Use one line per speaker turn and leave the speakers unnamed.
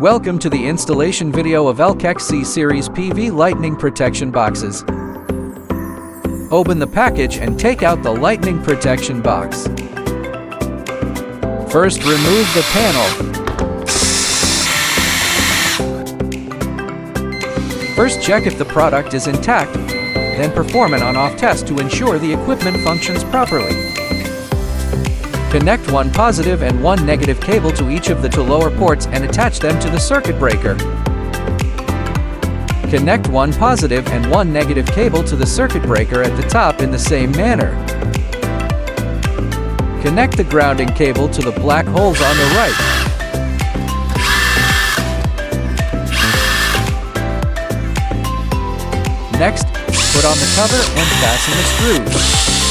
Welcome to the installation video of LQX-C series PV lightning protection boxes. Open the package and take out the lightning protection box. First, remove the panel. First, check if the product is intact, then perform an on-off test to ensure the equipment functions properly. Connect one positive and one negative cable to each of the two lower ports and attach them to the circuit breaker. Connect one positive and one negative cable to the circuit breaker at the top in the same manner. Connect the grounding cable to the black holes on the right. Next, put on the cover and fasten the screws.